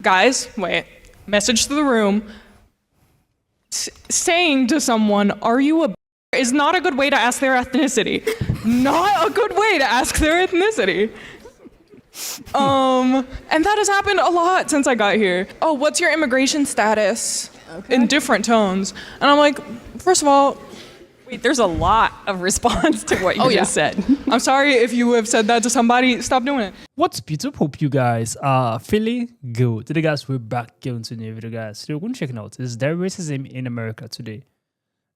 Guys, wait. Message to the room. Saying to someone, are you a is not a good way to ask their ethnicity. Not a good way to ask their ethnicity. And that has happened a lot since I got here. Oh, what's your immigration status? Okay. In different tones. And I'm like, first of all, wait, there's a lot of response to what you just said. I'm sorry if you have said that to somebody. Stop doing it. What's beautiful? Hope you guys are feeling good. Today, guys, we're back again to a new video, guys. So we're going to check it out. Is there racism in America today?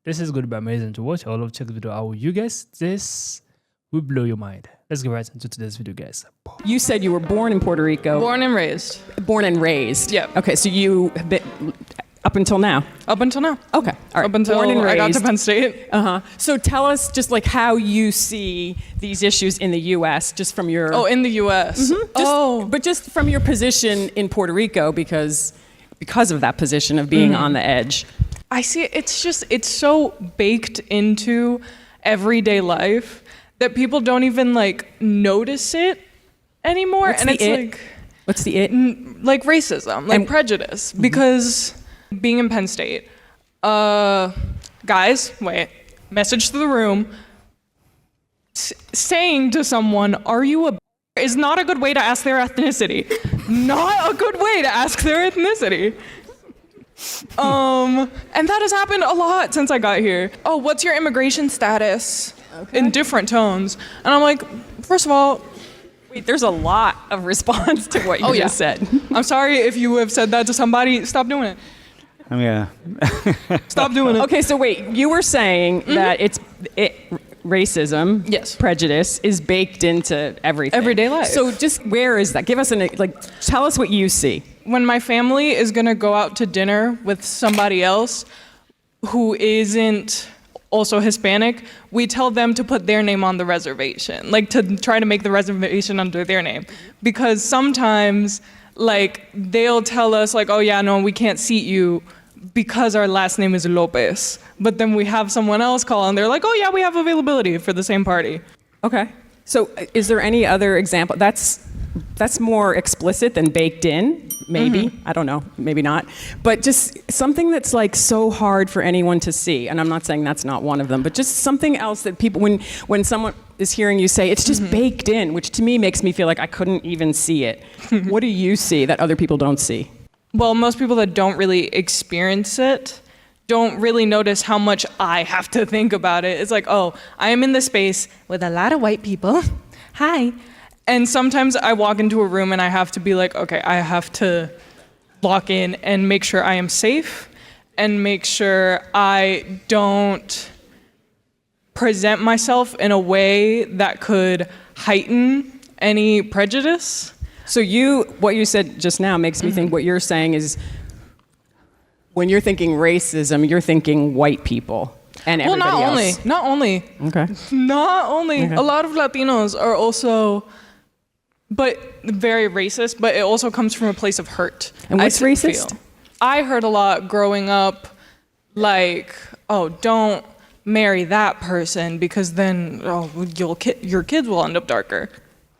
This is going to be amazing to watch. I will check the video out with you guys. This will blow your mind. Let's get right into today's video, guys. You said you were born in Puerto Rico. Born and raised. Born and raised. Yeah. Okay, so you have been up until now. Up until now. Okay. All right. Up until born and raised. I got to Penn State. So tell us just like how you see these issues in the U.S. just from your. Oh, in the U.S. Mm-hmm. But just from your position in Puerto Rico because of that position of being on the edge. I see it. It's so baked into everyday life that people don't even like notice it anymore. What's and the it's it? like what's the it? Like racism, like prejudice. Because being in Penn State, guys, wait, message to the room. Saying to someone, are you a is not a good way to ask their ethnicity. Not a good way to ask their ethnicity. And that has happened a lot since I got here. Oh, what's your immigration status? Okay. In different tones. And I'm like, first of all, wait, there's a lot of response to what you just said. I'm sorry if you have said that to somebody. Stop doing it. Stop doing it. Okay, so wait, you were saying that racism, yes, prejudice is baked into everything. Everyday life. So just where is that? Give us tell us what you see. When my family is gonna go out to dinner with somebody else who isn't also Hispanic, we tell them to put their name on the reservation, like to try to make the reservation under their name. Because sometimes like they'll tell us like, oh yeah, no, we can't seat you because our last name is Lopez. But then we have someone else call and they're like, oh yeah, we have availability for the same party. Okay. So is there any other example? That's more explicit than baked in, maybe. I don't know, maybe not. But just something that's like so hard for anyone to see. And I'm not saying that's not one of them, but just something else that people, when someone is hearing you say, it's just baked in, which to me makes me feel like I couldn't even see it. What do you see that other people don't see? Well, most people that don't really experience it don't really notice how much I have to think about it. It's like, oh, I am in this space with a lot of white people. Hi. And sometimes I walk into a room and I have to be like, okay, I have to lock in and make sure I am safe and make sure I don't present myself in a way that could heighten any prejudice. So what you said just now makes me think what you're saying is when you're thinking racism, you're thinking white people and everybody else. Not only. Okay. Not only. Okay. A lot of Latinos are also, but very racist, but it also comes from a place of hurt. And what's racist? I heard a lot growing up, like, oh, don't marry that person because then your kids will end up darker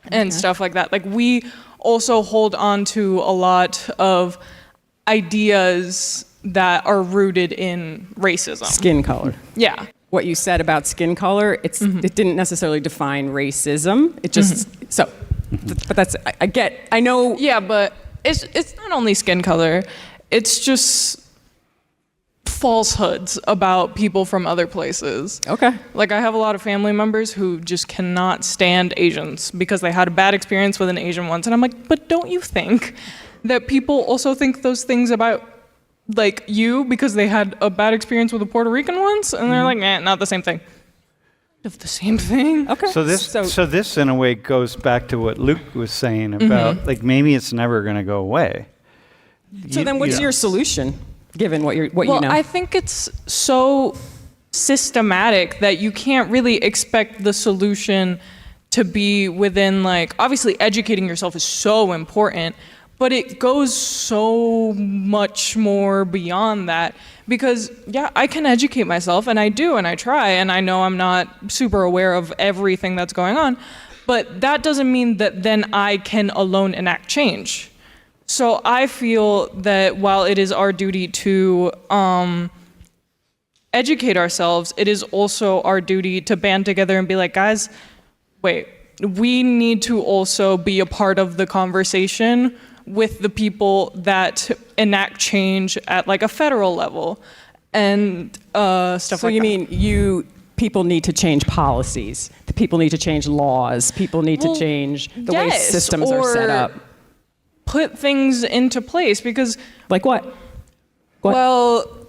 and stuff like that. Like we also hold on to a lot of ideas that are rooted in racism. Skin color. Yeah. What you said about skin color, it didn't necessarily define racism. It just, but that's, I know. Yeah, but it's not only skin color, it's just falsehoods about people from other places. Okay. Like I have a lot of family members who just cannot stand Asians because they had a bad experience with an Asian once. And I'm like, but don't you think that people also think those things about like you because they had a bad experience with a Puerto Rican once? And they're like, not the same thing. Of the same thing. Okay. So this in a way goes back to what Luke was saying about like maybe it's never going to go away. So then what's your solution? Given what you know. Well, I think it's so systematic that you can't really expect the solution to be within like, obviously educating yourself is so important, but it goes so much more beyond that because yeah, I can educate myself and I do and I try and I know I'm not super aware of everything that's going on, but that doesn't mean that then I can alone enact change. So I feel that while it is our duty to educate ourselves, it is also our duty to band together and be like, guys, wait, we need to also be a part of the conversation with the people that enact change at like a federal level and stuff So like that. you mean people need to change policies, the people need to change laws, people need to change the way yes, systems are set up. Put things into place because, Like what? What? well,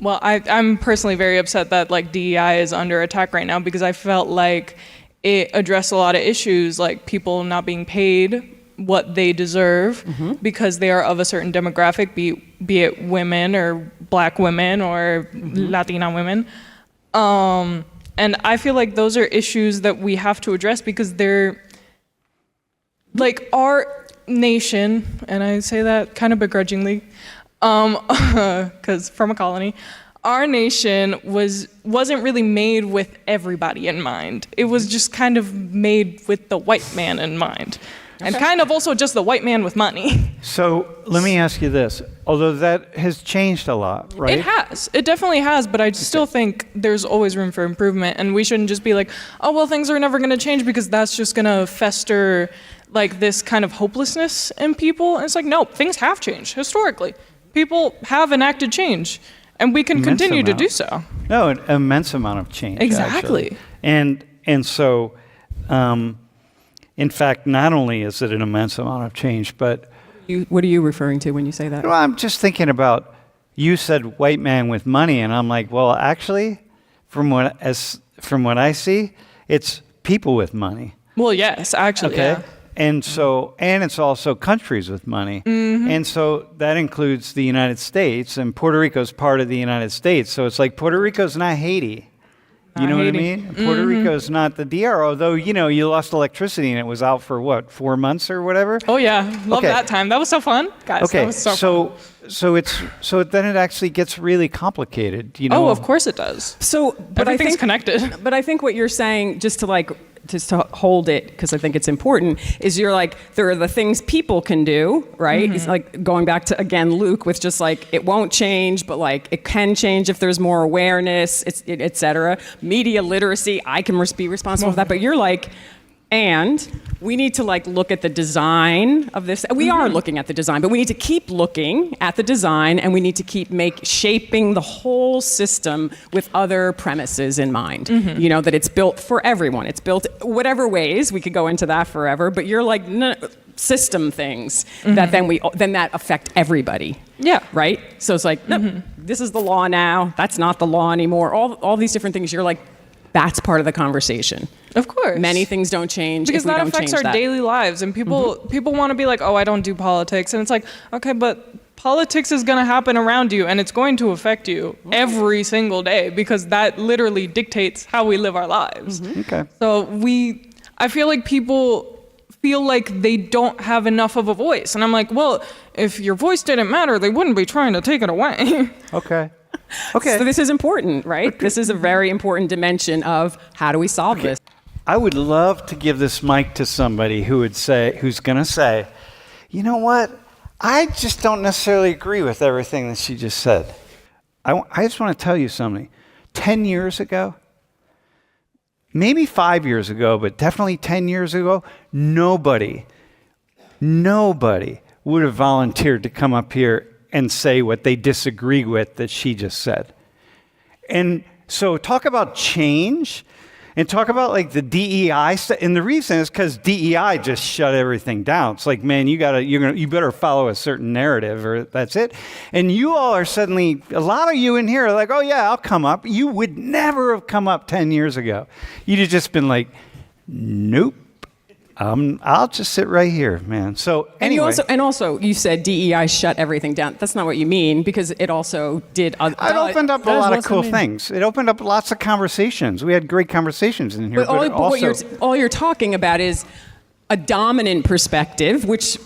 I'm personally very upset that like DEI is under attack right now because I felt like it addressed a lot of issues like people not being paid what they deserve because they are of a certain demographic, be it women or black women or Latina women. And I feel like those are issues that we have to address because they're like our nation, and I say that kind of begrudgingly, because from a colony, our nation wasn't really made with everybody in mind. It was just kind of made with the white man in mind. And kind of also just the white man with money. So let me ask you this. Although that has changed a lot, right? It has. It definitely has, but I still think there's always room for improvement, and we shouldn't just be like, oh, well, things are never going to change because that's just going to fester like this kind of hopelessness in people. And it's like, no, things have changed historically. People have enacted change, and we can Immense continue to amount. do so. No, an immense amount of change. Exactly. Actually. And so, in fact, not only is it an immense amount of change, but What are you referring to when you say that? well, I'm just thinking about, you said white man with money, and I'm like, well, actually, from what I see, it's people with money. Well, yes, actually, Okay. yeah. And so, and it's also countries with money. And so that includes the United States, and Puerto Rico's part of the United States. So it's like Puerto Rico's not Haiti. You Not know Haiti. what I mean? Puerto Rico's not the DR, although, you lost electricity and it was out for what, 4 months or whatever? Oh yeah, love Okay. that time. That was so fun, guys. That Okay, was so fun. so then it actually gets really complicated, you know? Oh, of course it does. So, but I Everything's think connected. But I think what you're saying, just to hold it, because I think it's important, is you're like, there are the things people can do, right? It's like going back to, again, Luke, with just like, it won't change, but like, it can change if there's more awareness, et cetera. Media literacy, I can be responsible for that, but you're like, and we need to like look at the design of this. We are looking at the design, but we need to keep looking at the design, and we need to keep shaping the whole system with other premises in mind. You know, that it's built for everyone. It's built whatever ways. We could go into that forever, but you're like system things that then that affect everybody. Yeah. Right. So it's like, nope, this is the law now. That's not the law anymore. All these different things. You're like, that's part of the conversation. Of course. Many things don't change because if we that don't affects change our that. daily lives, and people want to be like, oh, I don't do politics, and it's like, okay, but politics is going to happen around you, and it's going to affect you every single day because that literally dictates how we live our lives. Okay. So I feel like people feel like they don't have enough of a voice, and I'm like, well, if your voice didn't matter, they wouldn't be trying to take it away. Okay. Okay. So this is important, right? This is a very important dimension of how do we solve this. I would love to give this mic to somebody who's going to say, you know what? I just don't necessarily agree with everything that she just said. I just want to tell you something. 10 years ago, maybe 5 years ago, but definitely 10 years ago, nobody would have volunteered to come up here and say what they disagree with that she just said. And so talk about change and talk about like the DEI stuff. And the reason is because DEI just shut everything down. It's like, man, you better follow a certain narrative or that's it. And you all are suddenly, a lot of you in here are like, oh yeah, I'll come up. You would never have come up 10 years ago. You'd have just been like, nope. I'll just sit right here, man. So anyway. And also, you said DEI shut everything down. That's not what you mean, because it also did. It opened up a lot of cool things. It opened up lots of conversations. We had great conversations in here. But all you're talking about is a dominant perspective, which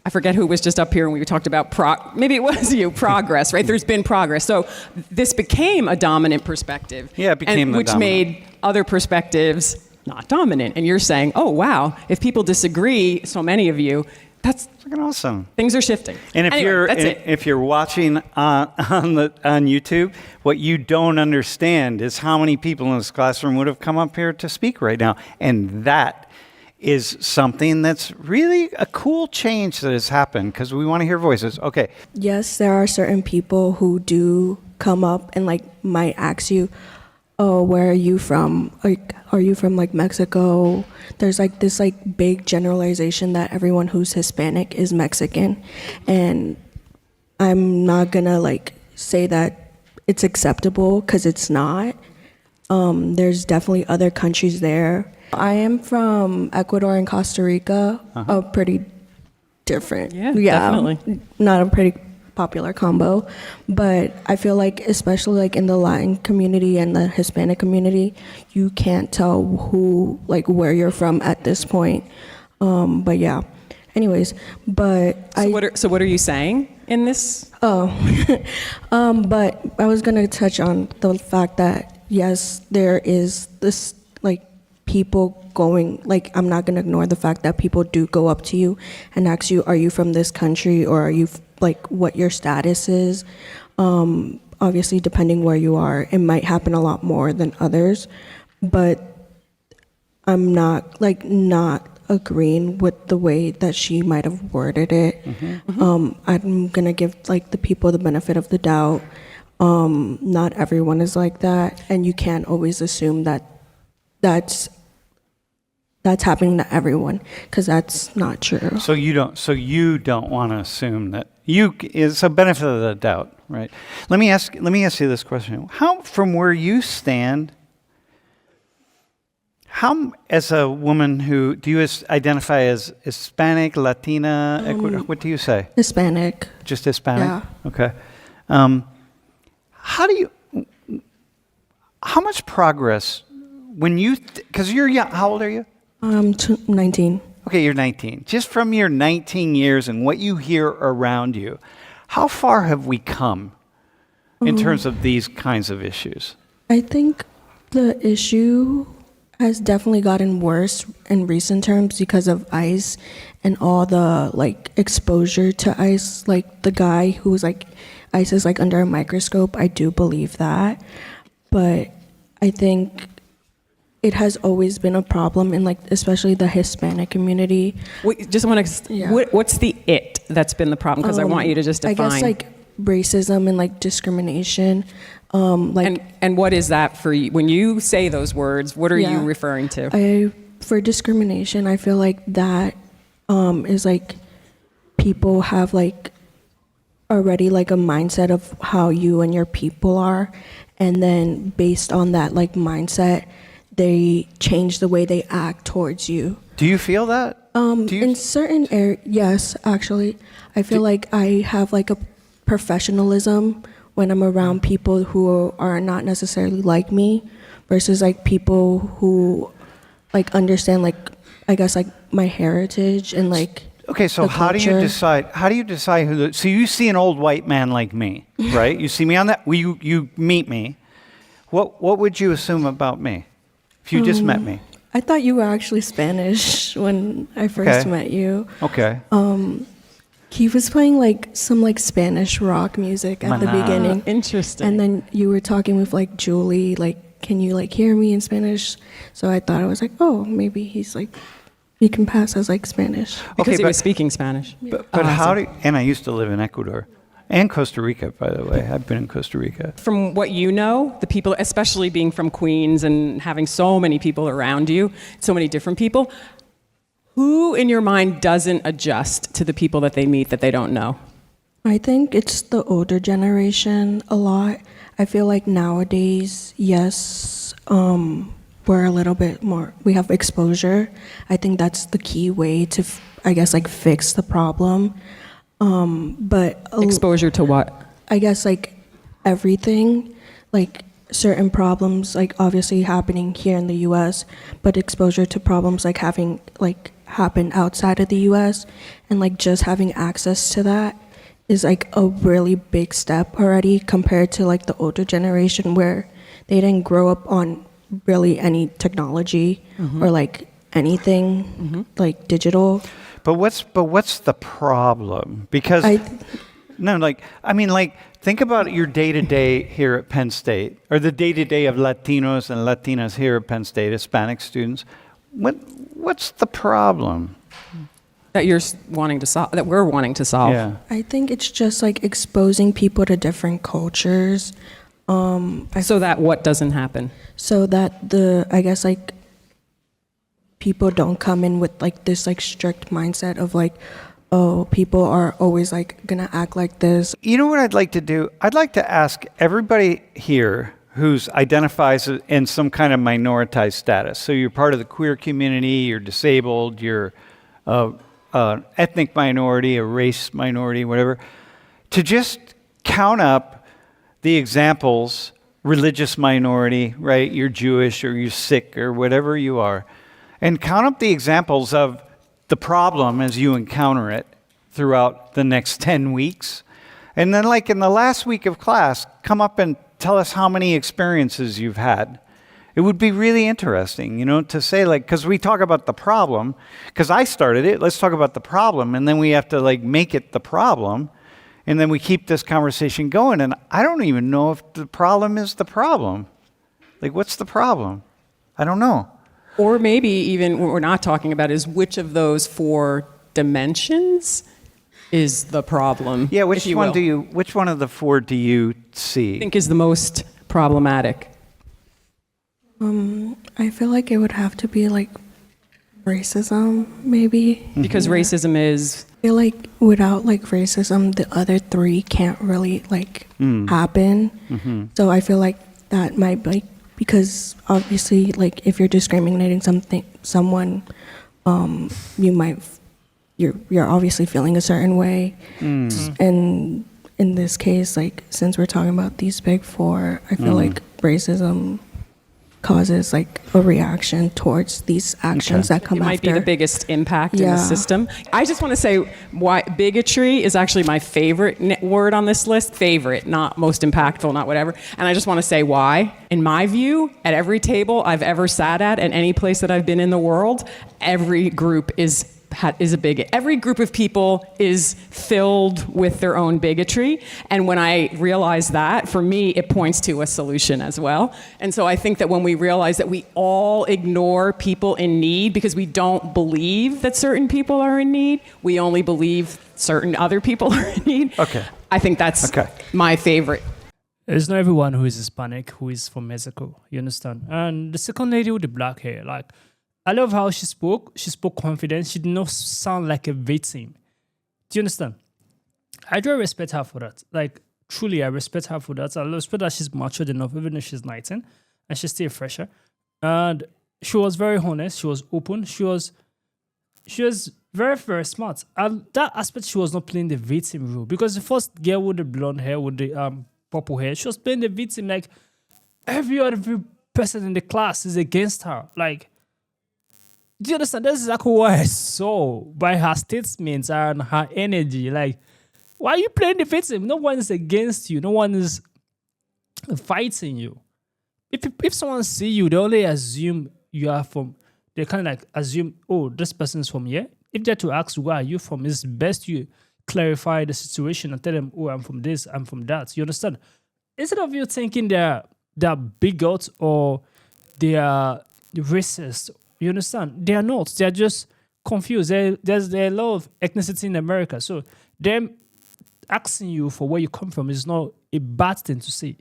I forget who was just up here when we talked about maybe it was you, progress, right? There's been progress. So this became a dominant perspective. Yeah, it became the which dominant. made other perspectives not dominant. And you're saying, oh, wow, if people disagree, so many of you, That's Fucking awesome. things are shifting. And if Anyway, that's it. if you're watching on YouTube, what you don't understand is how many people in this classroom would have come up here to speak right now, and that is something that's really a cool change that has happened because we want to hear voices. Okay. Yes, there are certain people who do come up and like might ask you, "Oh, where are you from? Like, are you from like Mexico?" There's like this like big generalization that everyone who's Hispanic is Mexican, and I'm not gonna like say that it's acceptable because it's not. There's definitely other countries there. I am from Ecuador and Costa Rica, a pretty different. Yeah, definitely. Not a pretty popular combo, but I feel like especially like in the Latin community and the Hispanic community, you can't tell who like where you're from at this point. But yeah. Anyways, but So what are you saying in this? but I was gonna touch on the fact that yes, there is this like people going like I'm not gonna ignore the fact that people do go up to you and ask you, are you from this country or are you like what your status is. Obviously, depending where you are, it might happen a lot more than others, but I'm not agreeing with the way that she might have worded it. I'm gonna give like the people the benefit of the doubt. Not everyone is like that, and you can't always assume that that's happening to everyone because that's not true. So you don't want to assume that it's a benefit of the doubt, right? Let me ask you this question. How, from where you stand, how, as a woman who, do you identify as Hispanic, Latina, what do you say? Hispanic. Just Hispanic? Yeah. Okay. How much progress when you, because you're young, how old are you? 19. Okay, you're 19. Just from your 19 years and what you hear around you, how far have we come in terms of these kinds of issues? I think the issue has definitely gotten worse in recent terms because of ICE and all the like exposure to ICE. Like the guy who's like ICE is like under a microscope. I do believe that, but I think it has always been a problem in like especially the Hispanic community. Wait, just want to. Yeah. What's the it that's been the problem? Because I want you to just define. I guess like racism and like discrimination. Like and what is that for you? When you say those words, what are you referring to? For discrimination, I feel like that is like people have like already like a mindset of how you and your people are, and then based on that like mindset, they change the way they act towards you. Do you feel that? In certain areas, yes, actually. I feel like I have like a professionalism when I'm around people who are not necessarily like me versus like people who like understand like, I guess like my heritage and like Okay, so the how do you culture. decide who so you see an old white man like me, right? You see me on that, you meet me. What would you assume about me if you just met me? I thought you were actually Spanish when I first met you. Okay. He was playing like some like Spanish rock music at the beginning. Interesting. And then you were talking with like Julie, like, can you like hear me in Spanish? So I thought I was like, oh, maybe he's like, he can pass as like Spanish. because he was speaking Spanish. But how do and I used to live in Ecuador and Costa Rica, by the way. I've been in Costa Rica. From what you know, the people, especially being from Queens and having so many people around you, so many different people, who in your mind doesn't adjust to the people that they meet that they don't know? I think it's the older generation a lot. I feel like nowadays, yes, we're a little bit more, we have exposure. I think that's the key way to, I guess, like fix the problem. But Exposure to what? I guess like everything, like certain problems, like obviously happening here in the U.S., but exposure to problems like having like happened outside of the U.S. and like just having access to that is like a really big step already compared to like the older generation where they didn't grow up on really any technology or like anything like digital. But what's the problem? Because think about your day-to-day here at Penn State, or the day-to-day of Latinos and Latinas here at Penn State, Hispanic students. What's the problem? That you're wanting to solve, that we're wanting to solve. Yeah. I think it's just like exposing people to different cultures. So that what doesn't happen? So that I guess like people don't come in with like this like strict mindset of like, oh, people are always like gonna act like this. You know what I'd like to do? I'd like to ask everybody here who's identifies in some kind of minoritized status. So you're part of the queer community, you're disabled, you're ethnic minority, a race minority, whatever, to just count up the examples, religious minority, right? You're Jewish or you're Sikh or whatever you are, and count up the examples of the problem as you encounter it throughout the next 10 weeks. And then like in the last week of class, come up and tell us how many experiences you've had. It would be really interesting, to say like, because we talk about the problem, because I started it, let's talk about the problem, and then we have to like make it the problem, and then we keep this conversation going, and I don't even know if the problem is the problem. Like, what's the problem? I don't know. Or maybe even what we're not talking about is which of those 4 dimensions is the problem. Yeah, which one of the 4 do you see? I think is the most problematic? I feel like it would have to be like racism, maybe. Because racism is... I feel like without like racism, the other 3 can't really like happen. So I feel like that might like, because obviously like if you're discriminating someone, you're obviously feeling a certain way. And in this case, like since we're talking about these big 4, I feel like racism causes like a reaction towards these actions that come It might after. be the biggest impact in the system. I just want to say why bigotry is actually my favorite word on this list. Favorite, not most impactful, not whatever. And I just want to say why. In my view, at every table I've ever sat at any place that I've been in the world, every group is a bigot. Every group of people is filled with their own bigotry. And when I realize that, for me, it points to a solution as well. And so I think that when we realize that we all ignore people in need because we don't believe that certain people are in need, we only believe certain other people are in need. Okay. I think that's my favorite. It's not everyone who is Hispanic who is from Mexico. You understand? And the second lady with the black hair, like, I love how she spoke. She spoke confident. She did not sound like a victim. Do you understand? I do respect her for that. Like, truly, I respect her for that. I respect that she's matured enough, even if she's 19, and she's still fresher. And she was very honest. She was open. She was very, very smart. And that aspect, she was not playing the victim role. Because the first girl with the blonde hair, with the purple hair, she was playing the victim. Like, every other person in the class is against her. Like, do you understand? That's exactly what I saw by her statements and her energy. Like, why are you playing the victim? No one is against you. No one is fighting you. If someone see you, they only assume you are from. They kind of like assume, oh, this person is from here. If they're to ask where are you from, it's best you clarify the situation and tell them, oh, I'm from this, I'm from that. You understand? Instead of you thinking they're bigots or they are racist. You understand? They are not. They are just confused. There's a lot of ethnicity in America. So them asking you for where you come from is not a bad thing to say.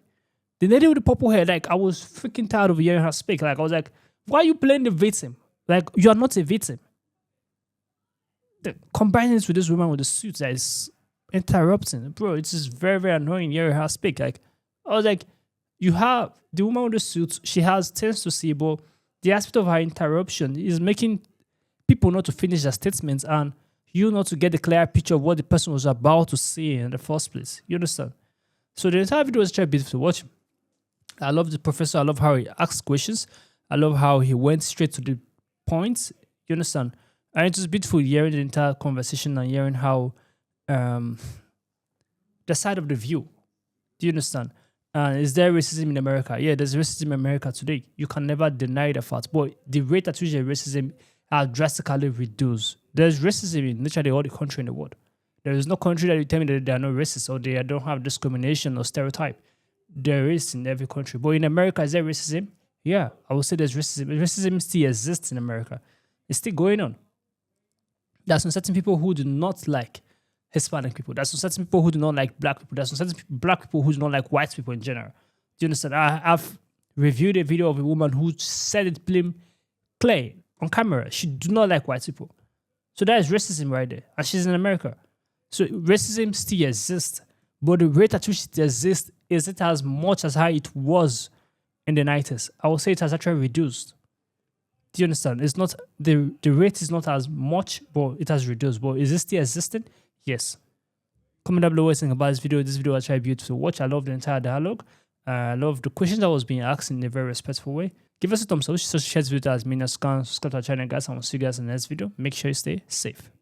The lady with the purple hair, like, I was freaking tired of hearing her speak. Like, I was like, why are you playing the victim? Like, you are not a victim. Combining this with this woman with the suit that is interrupting. Bro, it's just very, very annoying hearing her speak. Like, I was like, you have the woman with the suit, she has things to say, but the aspect of her interruption is making people not to finish their statements and you not to get a clear picture of what the person was about to say in the first place. You understand? So the entire video was very beautiful to watch. I love the professor. I love how he asked questions. I love how he went straight to the point. You understand? And it's just beautiful hearing the entire conversation and hearing how the side of the view. Do you understand? Is there racism in America? Yeah, there's racism in America today. You can never deny the fact. But the rate at which the racism are drastically reduced. There's racism in literally all the country in the world. There is no country that you tell me that they are not racist or they don't have discrimination or stereotype. There is in every country. But in America, is there racism? Yeah, I would say there's racism. Racism still exists in America. It's still going on. There's some certain people who do not like Hispanic people. There's some certain people who do not like black people. There's some certain black people who do not like white people in general. Do you understand? I've reviewed a video of a woman who said it clear on camera. She do not like white people. So that is racism right there. And she's in America. So racism still exists. But the rate at which it exists isn't as much as how it was in the 90s. I would say it has actually reduced. Do you understand? It's not the rate is not as much, but it has reduced. But is it still existing? Yes. Comment down below what you think about this video. This video was actually beautiful to watch. I love the entire dialogue. I love the questions that was being asked in a very respectful way. Give us a thumbs up. Share this video as many as can. Subscribe to our channel, guys. I will see you guys in the next video. Make sure you stay safe.